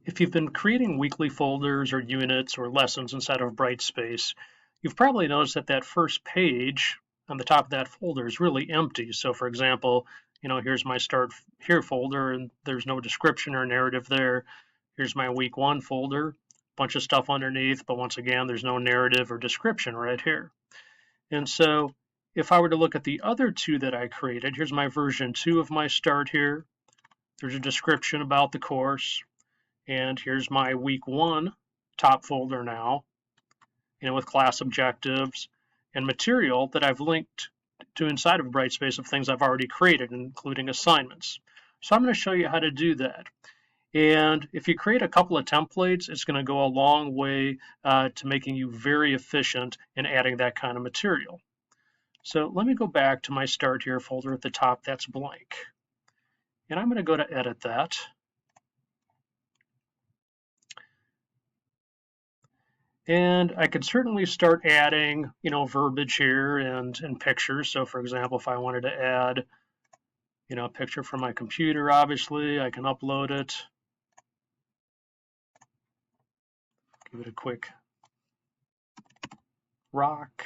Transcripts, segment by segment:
If you've been creating weekly folders or units or lessons inside of Brightspace, you've probably noticed that that first page on the top of that folder is really empty. So for example, here's my Start Here folder and there's no description or narrative there. Here's my week 1 folder, bunch of stuff underneath, but once again, there's no narrative or description right here. And so if I were to look at the other two that I created, here's my version 2 of my Start Here. There's a description about the course. And here's my week 1 top folder now, with class objectives and material that I've linked to inside of Brightspace of things I've already created, including assignments. So I'm going to show you how to do that. And if you create a couple of templates, it's going to go a long way to making you very efficient in adding that kind of material. So let me go back to my Start Here folder at the top that's blank. And I'm going to go to edit that. And I could certainly start adding, verbiage here and pictures. So for example, if I wanted to add, a picture from my computer, obviously, I can upload it. Give it a quick rock.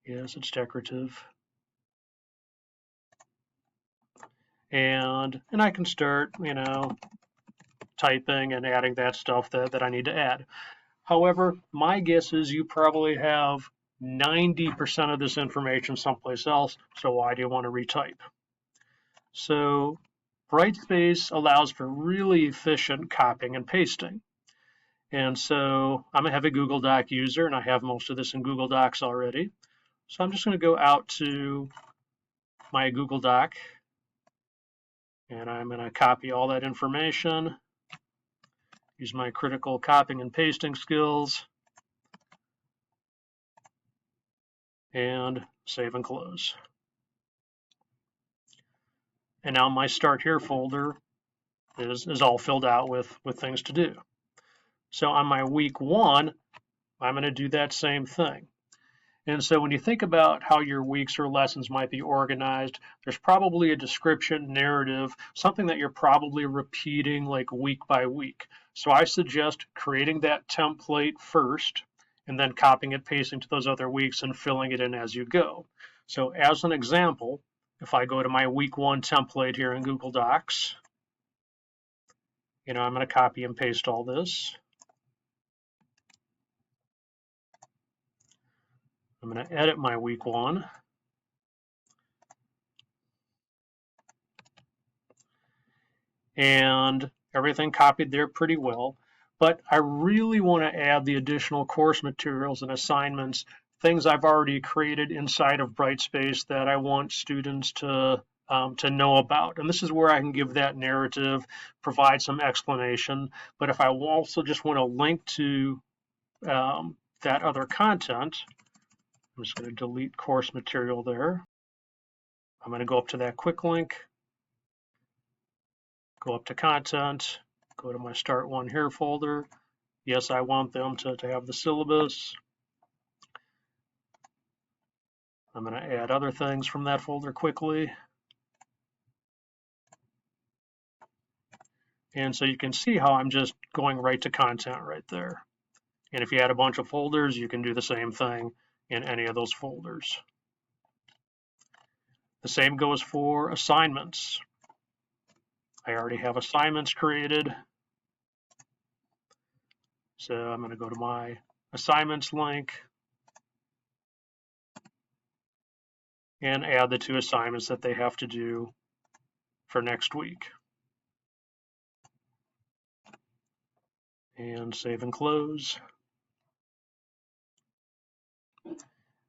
Yes, it's decorative. And I can start, typing and adding that stuff that I need to add. However, my guess is you probably have 90% of this information someplace else, so why do you want to retype? So Brightspace allows for really efficient copying and pasting. And so I'm a heavy Google Doc user, and I have most of this in Google Docs already. So I'm just going to go out to my Google Doc, and I'm going to copy all that information. Use my critical copying and pasting skills, and save and close. And now my Start Here folder is all filled out with things to do. So on my week 1, I'm going to do that same thing. And so when you think about how your weeks or lessons might be organized, there's probably a description, narrative, something that you're probably repeating like week by week. So I suggest creating that template first and then copying it, pasting to those other weeks and filling it in as you go. So as an example, if I go to my week 1 template here in Google Docs, I'm going to copy and paste all this. I'm going to edit my week 1. And everything copied there pretty well. But I really want to add the additional course materials and assignments, things I've already created inside of Brightspace that I want students to know about. And this is where I can give that narrative, provide some explanation. But if I also just want to link to that other content, I'm just going to delete course material there. I'm going to go up to that quick link, go up to content, go to my Start One Here folder. Yes, I want them to have the syllabus. I'm going to add other things from that folder quickly. And so you can see how I'm just going right to content right there. And if you add a bunch of folders, you can do the same thing in any of those folders. The same goes for assignments. I already have assignments created. So I'm going to go to my assignments link and add the 2 assignments that they have to do for next week. And save and close.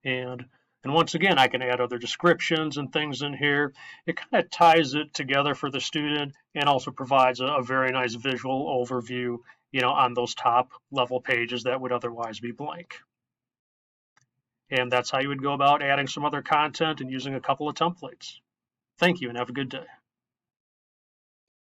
And once again, I can add other descriptions and things in here. It kind of ties it together for the student and also provides a very nice visual overview, on those top level pages that would otherwise be blank. And that's how you would go about adding some other content and using a couple of templates. Thank you and have a good day.